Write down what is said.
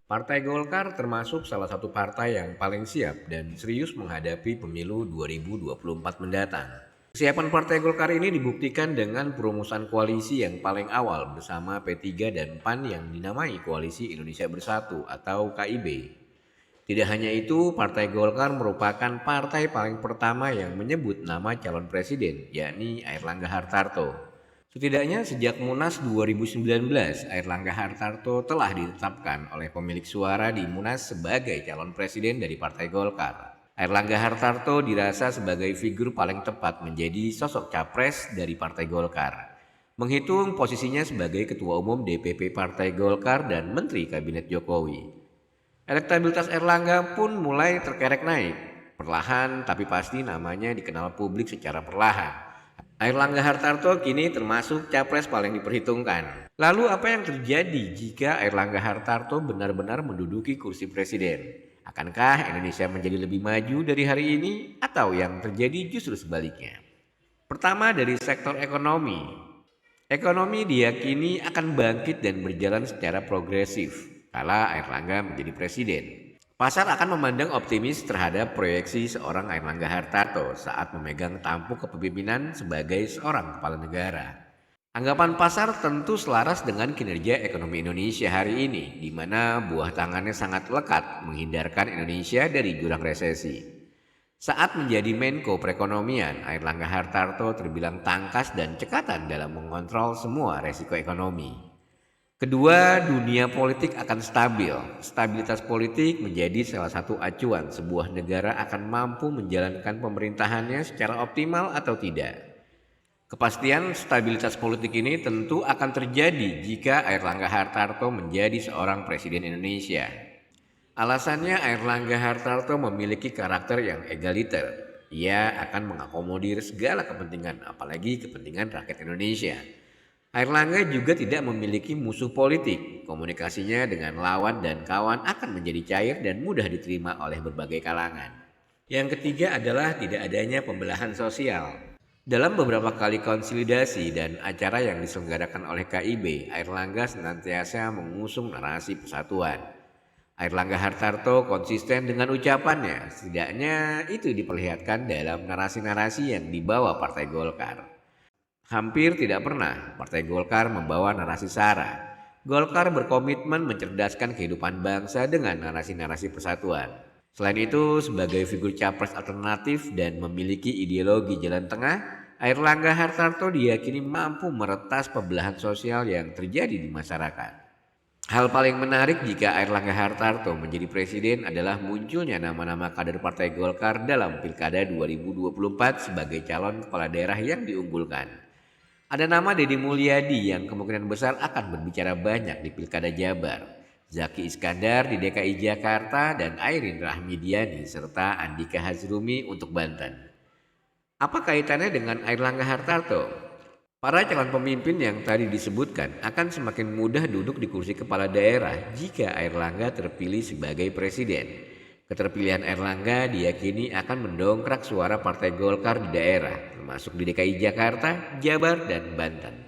Partai Golkar termasuk salah satu partai yang paling siap dan serius menghadapi pemilu 2024 mendatang. Kesiapan Partai Golkar ini dibuktikan dengan perumusan koalisi yang paling awal bersama P3 dan PAN yang dinamai Koalisi Indonesia Bersatu atau KIB. Tidak hanya itu, Partai Golkar merupakan partai paling pertama yang menyebut nama calon presiden, yakni Airlangga Hartarto. Setidaknya sejak Munas 2019, Airlangga Hartarto telah ditetapkan oleh pemilik suara di Munas sebagai calon presiden dari Partai Golkar. Airlangga Hartarto dirasa sebagai figur paling tepat menjadi sosok capres dari Partai Golkar. Menghitung posisinya sebagai Ketua Umum DPP Partai Golkar dan Menteri Kabinet Jokowi. Elektabilitas Erlangga pun mulai terkerek naik. Perlahan tapi pasti namanya dikenal publik secara perlahan. Airlangga Hartarto kini termasuk capres paling diperhitungkan. Lalu apa yang terjadi jika Airlangga Hartarto benar-benar menduduki kursi presiden? Akankah Indonesia menjadi lebih maju dari hari ini atau yang terjadi justru sebaliknya? Pertama dari sektor ekonomi. Ekonomi diyakini akan bangkit dan berjalan secara progresif kala Airlangga menjadi presiden. Pasar akan memandang optimis terhadap proyeksi seorang Airlangga Hartarto saat memegang tampuk kepemimpinan sebagai seorang kepala negara. Anggapan pasar tentu selaras dengan kinerja ekonomi Indonesia hari ini, di mana buah tangannya sangat lekat menghindarkan Indonesia dari jurang resesi. Saat menjadi Menko Perekonomian, Airlangga Hartarto terbilang tangkas dan cekatan dalam mengontrol semua resiko ekonomi. Kedua, dunia politik akan stabil. Stabilitas politik menjadi salah satu acuan sebuah negara akan mampu menjalankan pemerintahannya secara optimal atau tidak. Kepastian stabilitas politik ini tentu akan terjadi jika Airlangga Hartarto menjadi seorang presiden Indonesia. Alasannya Airlangga Hartarto memiliki karakter yang egaliter. Ia akan mengakomodir segala kepentingan, apalagi kepentingan rakyat Indonesia. Airlangga juga tidak memiliki musuh politik. Komunikasinya dengan lawan dan kawan akan menjadi cair dan mudah diterima oleh berbagai kalangan. Yang ketiga adalah tidak adanya pembelahan sosial. Dalam beberapa kali konsolidasi dan acara yang diselenggarakan oleh KIB, Airlangga senantiasa mengusung narasi persatuan. Airlangga Hartarto konsisten dengan ucapannya, setidaknya itu diperlihatkan dalam narasi-narasi yang dibawa Partai Golkar. Hampir tidak pernah Partai Golkar membawa narasi SARA. Golkar berkomitmen mencerdaskan kehidupan bangsa dengan narasi-narasi persatuan. Selain itu, sebagai figur capres alternatif dan memiliki ideologi jalan tengah, Airlangga Hartarto diyakini mampu meretas pembelahan sosial yang terjadi di masyarakat. Hal paling menarik jika Airlangga Hartarto menjadi presiden adalah munculnya nama-nama kader Partai Golkar dalam Pilkada 2024 sebagai calon kepala daerah yang diunggulkan. Ada nama Deddy Mulyadi yang kemungkinan besar akan berbicara banyak di Pilkada Jabar, Zaki Iskandar di DKI Jakarta, dan Airin Rahmidiani serta Andika Hazrumi untuk Banten. Apa kaitannya dengan Airlangga Hartarto? Para calon pemimpin yang tadi disebutkan akan semakin mudah duduk di kursi kepala daerah jika Airlangga terpilih sebagai presiden. Keterpilihan Airlangga diyakini akan mendongkrak suara Partai Golkar di daerah, termasuk di DKI Jakarta, Jabar, dan Banten.